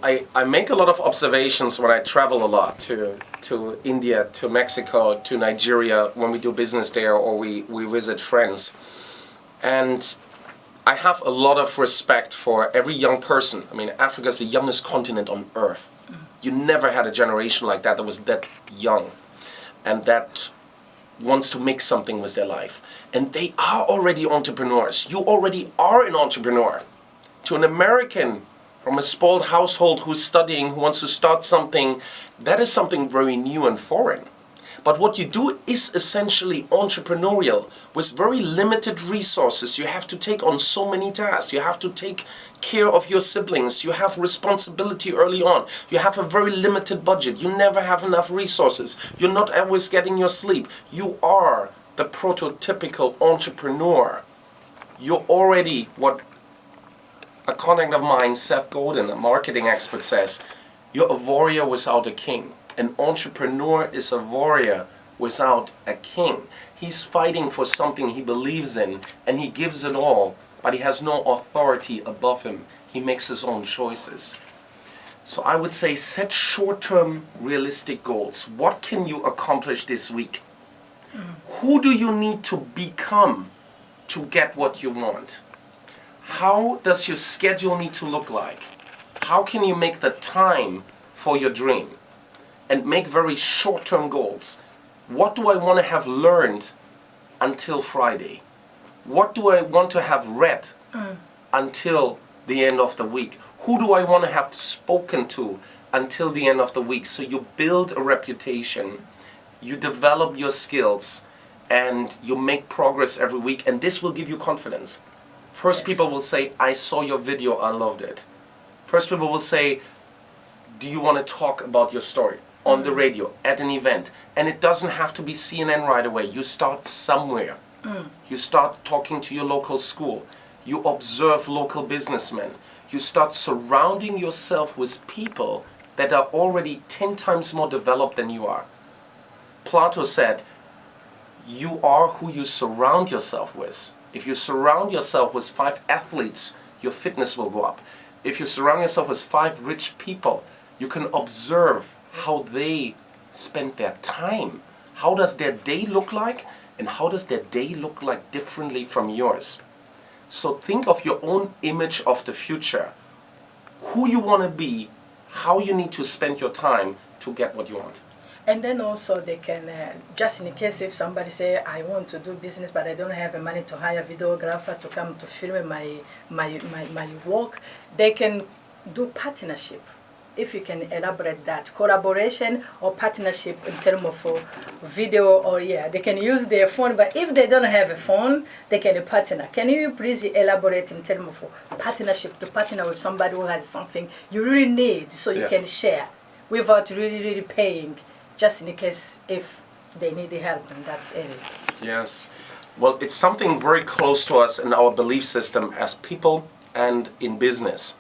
I make a lot of observations when I travel a lot to India, to Mexico, to Nigeria, when we do business there or we visit friends. And I have a lot of respect for every young person. I mean, Africa is the youngest continent on earth. You never had a generation like that was that young and that wants to make something with their life. And they are already entrepreneurs. You already are an entrepreneur. To an American from a spoiled household who's studying, who wants to start something, that is something very new and foreign. But what you do is essentially entrepreneurial. With very limited resources, you have to take on so many tasks. You have to take care of your siblings. You have responsibility early on. You have a very limited budget. You never have enough resources. You're not always getting your sleep. You are the prototypical entrepreneur. You're already what a colleague of mine, Seth Godin, a marketing expert, says, you're a warrior without a king. An entrepreneur is a warrior without a king. He's fighting for something he believes in, and he gives it all, but he has no authority above him. He makes his own choices. So I would say set short-term realistic goals. What can you accomplish this week? Who do you need to become to get what you want? How does your schedule need to look like? How can you make the time for your dream? And make very short-term goals. What do I want to have learned until Friday? What do I want to have read until the end of the week? Who do I want to have spoken to until the end of the week? So you build a reputation, you develop your skills, and you make progress every week, and this will give you confidence. First, people will say, I saw your video, I loved it. First, people will say, do you want to talk about your story? On the radio, at an event. And it doesn't have to be CNN right away. You start somewhere. You start talking to your local school. You observe local businessmen. You start surrounding yourself with people that are already 10 times more developed than you are. Plato said, you are who you surround yourself with. If you surround yourself with 5 athletes, your fitness will go up. If you surround yourself with 5 rich people, you can observe how they spend their time. How does their day look like? And how does their day look like differently from yours? So think of your own image of the future. Who you want to be, how you need to spend your time to get what you want. And then also they can, just in case if somebody say, I want to do business but I don't have the money to hire a videographer to come to film my work, they can do partnership. If you can elaborate that, collaboration or partnership in terms of video or they can use their phone, but if they don't have a phone, they can partner. Can you please elaborate in terms of partnership, to partner with somebody who has something you really need so you can share without really paying, just in case if they need the help in that area? Yes. Well, it's something very close to us in our belief system as people and in business,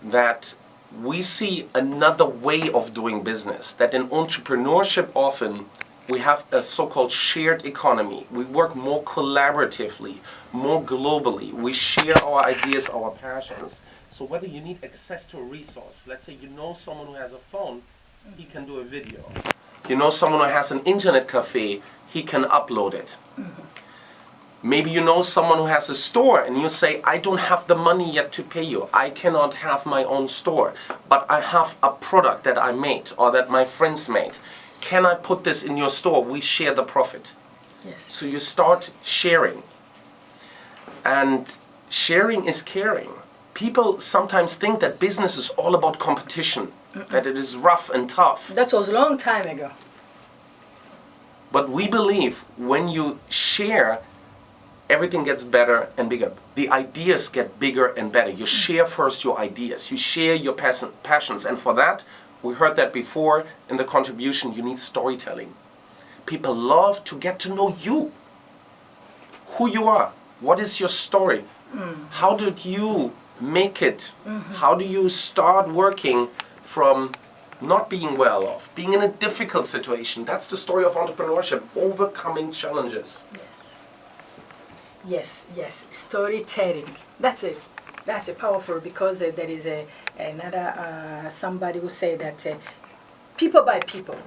that we see another way of doing business, that in entrepreneurship often we have a so-called shared economy. We work more collaboratively, more globally. We share our ideas, our passions. So whether you need access to a resource, let's say you know someone who has a phone, he can do a video. You know someone who has an internet cafe, he can upload it. Maybe you know someone who has a store and you say, I don't have the money yet to pay you. I cannot have my own store, but I have a product that I made or that my friends made. Can I put this in your store? We share the profit. Yes. So you start sharing. And sharing is caring. People sometimes think that business is all about competition, that it is rough and tough. That was a long time ago. But we believe when you share, everything gets better and bigger. The ideas get bigger and better. You share first your ideas. You share your passions. And for that, we heard that before in the contribution, you need storytelling. People love to get to know you. Who you are. What is your story? How did you make it? How do you start working from not being well off, being in a difficult situation? That's the story of entrepreneurship, overcoming challenges. Yes, storytelling. That's it. That's powerful because there is another somebody who say that people by people.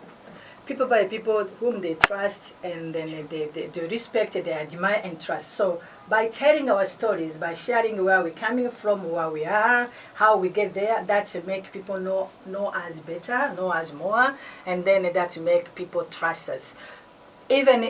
People by people whom they trust and then they respect, they admire and trust. So by telling our stories, by sharing where we're coming from, where we are, how we get there, that make people know us better, know us more, and then that make people trust us. Even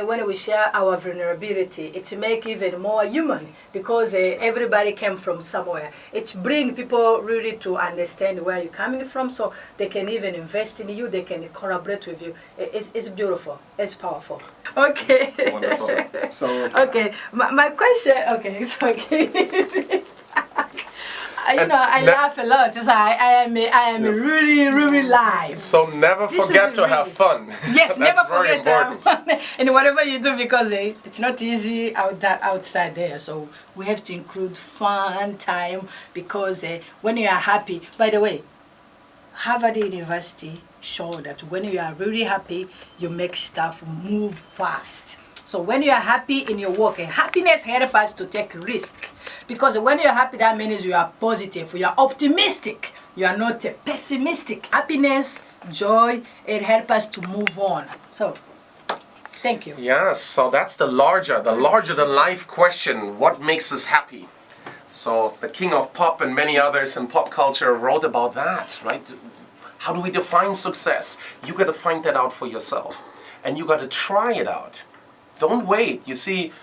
when we share our vulnerability, it make even more human because everybody came from somewhere. It bring people really to understand where you're coming from, so they can even invest in you. They can collaborate with you. It's beautiful. It's powerful. Okay. Wonderful. So Okay. My question. Okay. It's okay. I laugh a lot. So I am Yes. really live. So never This forget is to have really- fun. Yes, That's never very forget to have important. fun in whatever you do because it's not easy outside there. So we have to include fun time because when you are happy. By the way, Harvard University showed that when you are really happy, you make stuff move fast. So when you are happy in your work, happiness helps us to take risk. Because when you're happy, that means you are positive, you are optimistic, you are not pessimistic. Happiness, joy, it helps us to move on. So, thank you. Yes, so that's the larger than life question. What makes us happy? So the king of pop and many others in pop culture wrote about that, right? How do we define success? You got to find that out for yourself. And you got to try it out. Don't wait. You see,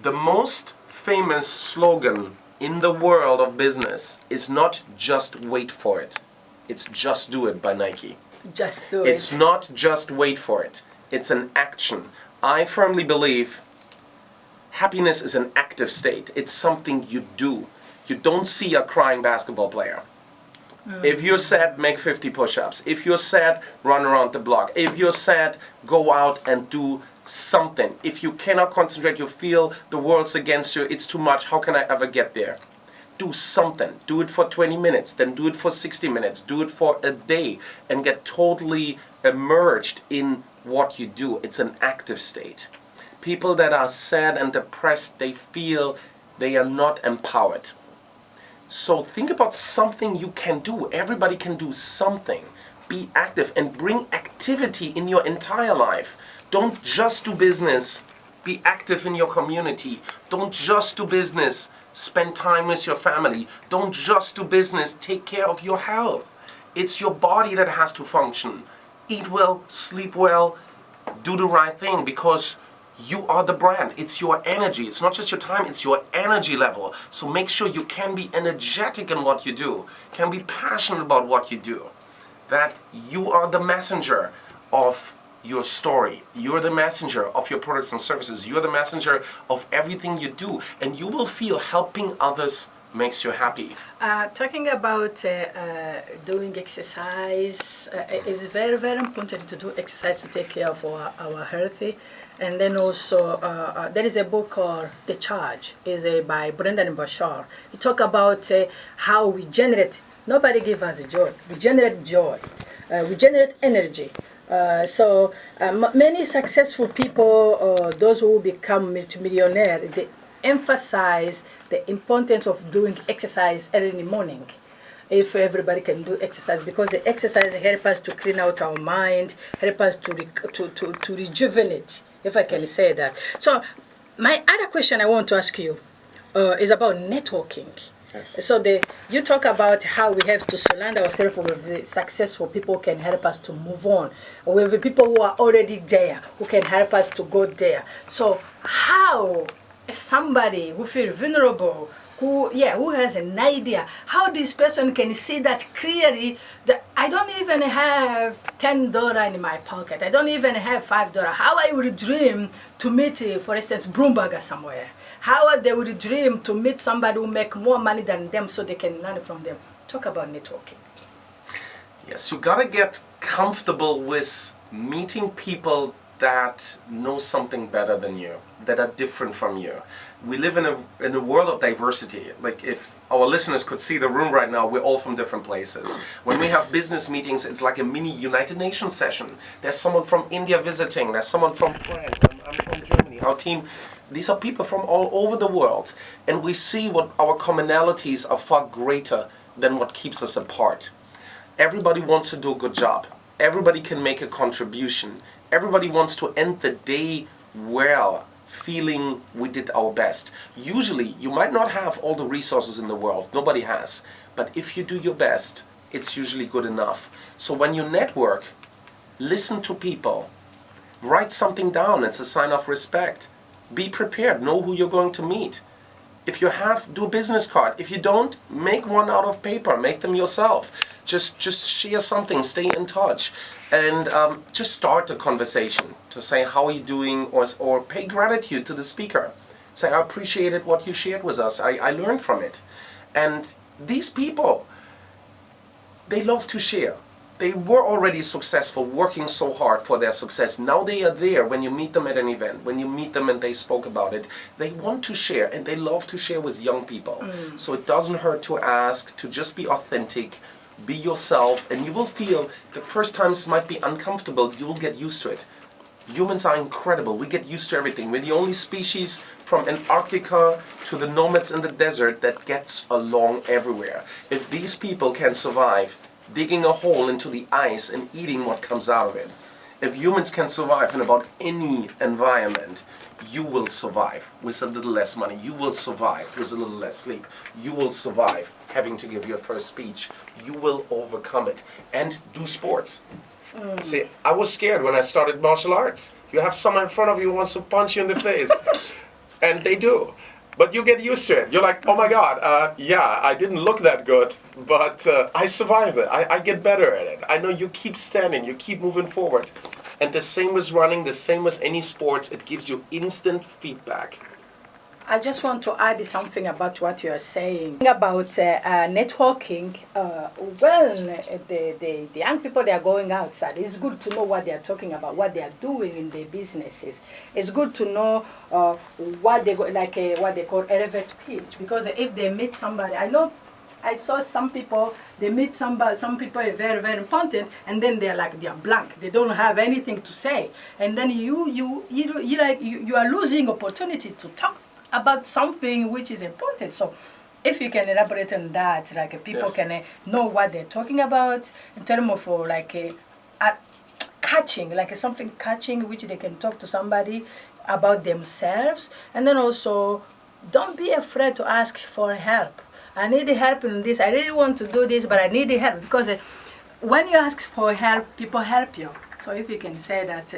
the most famous slogan in the world of business is not just wait for it. It's just do it by Nike. Just do It's it. not just wait for it. It's an action. I firmly believe happiness is an active state. It's something you do. You don't see a crying basketball player. If you're sad, make 50 push-ups. If you're sad, run around the block. If you're sad, go out and do something. If you cannot concentrate, you feel the world's against you, it's too much, how can I ever get there? Do something. Do it for 20 minutes, then do it for 60 minutes, do it for a day, and get totally immersed in what you do. It's an active state. People that are sad and depressed, they feel they are not empowered. So think about something you can do. Everybody can do something. Be active and bring activity in your entire life. Don't just do business. Be active in your community. Don't just do business. Spend time with your family. Don't just do business. Take care of your health. It's your body that has to function. Eat well, sleep well, do the right thing because you are the brand. It's your energy. It's not just your time, it's your energy level. So make sure you can be energetic in what you do, can be passionate about what you do. That you are the messenger of your story. You're the messenger of your products and services. You're the messenger of everything you do. And you will feel helping others makes you happy. Talking about doing exercise, it's very important to do exercise to take care of our health. And then also, there is a book called The Charge, is by Brendan Bashar. He talk about how we generate, nobody give us joy, we generate joy, we generate energy. So many successful people, those who become multimillionaire, they emphasize the importance of doing exercise early in the morning. If everybody can do exercise, because the exercise help us to clean out our mind, help us to rejuvenate, if I can say that. So my other question I want to ask you is about networking. Yes. So you talk about how we have to surround ourselves with the successful people who can help us to move on, or with the people who are already there, who can help us to go there. So how somebody who feels vulnerable, who has an idea, how this person can see that clearly, that I don't even have $10 in my pocket, I don't even have $5, how I would dream to meet, for instance, Bloomberg somewhere. How they would dream to meet somebody who make more money than them so they can learn from them. Talk about networking. Yes, you gotta get comfortable with meeting people that know something better than you, that are different from you. We live in a world of diversity. Like if our listeners could see the room right now, we're all from different places. When we have business meetings, it's like a mini United Nations session. There's someone from India visiting, there's someone from France, I'm from Germany. Our team, these are people from all over the world. And we see what our commonalities are far greater than what keeps us apart. Everybody wants to do a good job. Everybody can make a contribution. Everybody wants to end the day well, feeling we did our best. Usually, you might not have all the resources in the world. Nobody has. But if you do your best, it's usually good enough. So when you network, listen to people. Write something down. It's a sign of respect. Be prepared. Know who you're going to meet. If you have, do a business card. If you don't, make one out of paper. Make them yourself. Just share something. Stay in touch. And just start a conversation to say, how are you doing? Or pay gratitude to the speaker. Say, I appreciated what you shared with us. I learned from it. And these people, they love to share. They were already successful, working so hard for their success. Now they are there when you meet them at an event, when you meet them and they spoke about it. They want to share, and they love to share with young people. So it doesn't hurt to ask, to just be authentic, be yourself, and you will feel the first times might be uncomfortable. You will get used to it. Humans are incredible. We get used to everything. We're the only species from Antarctica to the nomads in the desert that gets along everywhere. If these people can survive digging a hole into the ice and eating what comes out of it, if humans can survive in about any environment, you will survive with a little less money. You will survive with a little less sleep. You will survive having to give your first speech. You will overcome it. And do sports. See, I was scared when I started martial arts. You have someone in front of you who wants to punch you in the face. And they do. But you get used to it. You're like, oh my God, yeah, I didn't look that good, but I survived it. I get better at it. I know you keep standing, you keep moving forward. And the same as running, the same as any sports, it gives you instant feedback. I just want to add something about what you are saying about networking. The young people, they are going outside. It's good to know what they are talking about, what they are doing in their businesses. It's good to know what they what they call elevator pitch, because if they meet somebody, I saw some people, they meet somebody, some people are very, very important, and then they're blank. They don't have anything to say, and then you are losing opportunity to talk about something which is important. So if you can elaborate on that, people Yes. can know what they're talking about in terms of catching, something catching, which they can talk to somebody about themselves. And then also, don't be afraid to ask for help. I need help in this. I really want to do this, but I need help. Because when you ask for help, people help you. So if you can say that,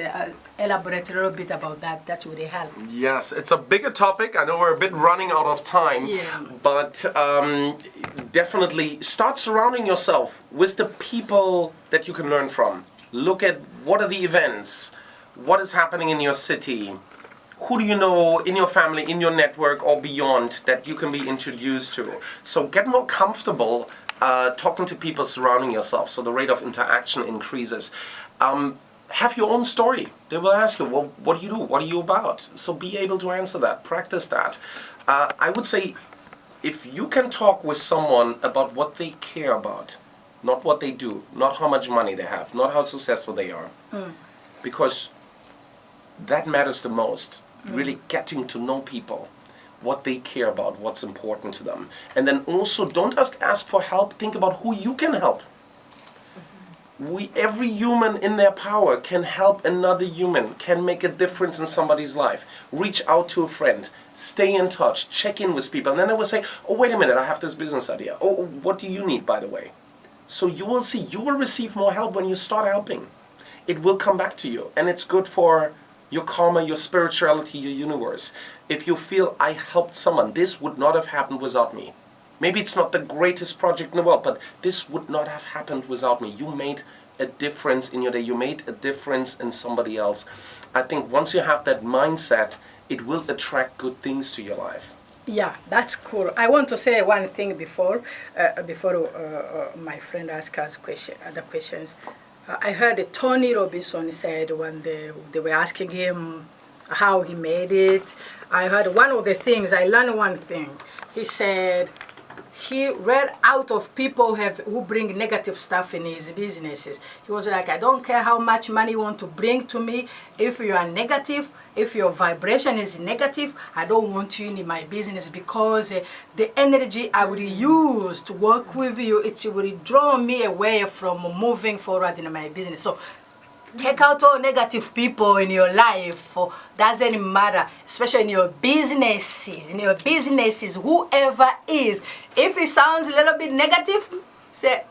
elaborate a little bit about that, that would help. Yes, it's a bigger topic. I know we're a bit running out of time, but definitely start surrounding yourself with the people that you can learn from. Look at what are the events, what is happening in your city, who do you know in your family, in your network or beyond that you can be introduced to. So get more comfortable talking to people surrounding yourself, so the rate of interaction increases. Have your own story. They will ask you, well, what do you do? What are you about? So be able to answer that. Practice that. I would say if you can talk with someone about what they care about, not what they do, not how much money they have, not how successful they are, because that matters the most. Really getting to know people, what they care about, what's important to them. And then also don't just ask for help, think about who you can help. Every human in their power can help another human, can make a difference in somebody's life. Reach out to a friend, stay in touch, check in with people. And then they will say, oh, wait a minute, I have this business idea. Oh, what do you need, by the way? So you will see, you will receive more help when you start helping. It will come back to you. And it's good for your karma, your spirituality, your universe. If you feel, I helped someone, this would not have happened without me. Maybe it's not the greatest project in the world, but this would not have happened without me. You made a difference in your day. You made a difference in somebody else. I think once you have that mindset, it will attract good things to your life. Yeah, that's cool. I want to say one thing before my friend asked us other questions. I heard Tony Robinson said when they were asking him how he made it. I heard one of the things, I learned one thing. He said, he read out of people who bring negative stuff in his businesses. He was like, I don't care how much money you want to bring to me. If you are negative, if your vibration is negative, I don't want you in my business, because the energy I will use to work with you, it will draw me away from moving forward in my business. So take out all negative people in your life. Doesn't matter, especially in your businesses. In your businesses, whoever is, if it sounds a little bit negative, say,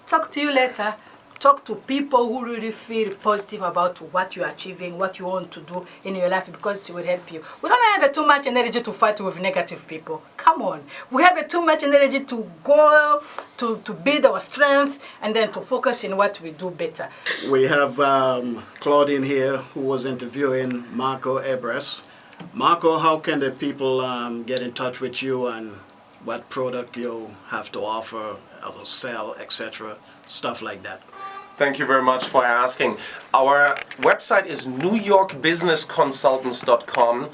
talk to you later. Talk to people who really feel positive about what you're achieving, what you want to do in your life, because it will help you. We don't have too much energy to fight with negative people. Come on. We have too much energy to go to build our strength and then to focus in what we do better. We have Claudine here, who was interviewing Malko Elbers. Malko, how can the people get in touch with you, and what product you have to offer, or sell, etc., stuff like that? Thank you very much for asking. Our website is newyorkbusinessconsultants.com.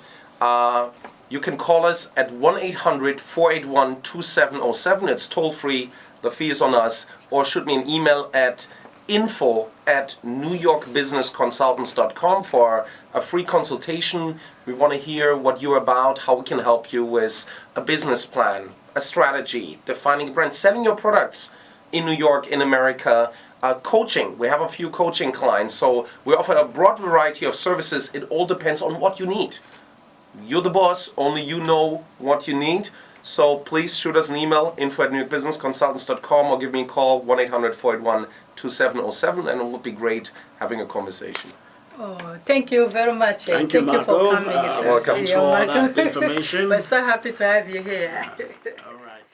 You can call us at 1-800-481-2707. It's toll free. The fee is on us. Or shoot me an email at info@newyorkbusinessconsultants.com for a free consultation. We want to hear what you're about, how we can help you with a business plan, a strategy, defining a brand, selling your products in New York, in America. Coaching. We have a few coaching clients, so we offer a broad variety of services. It all depends on what you need. You're the boss, only you know what you need. So please shoot us an email, info@newyorkbusinessconsultants.com, or give me a call, 1-800-481-2707, and it would be great having a conversation. Oh, thank you very much. Thank you, for Malko. coming. Welcome See to you, all Malko. that information. We're so happy to have you here. All right.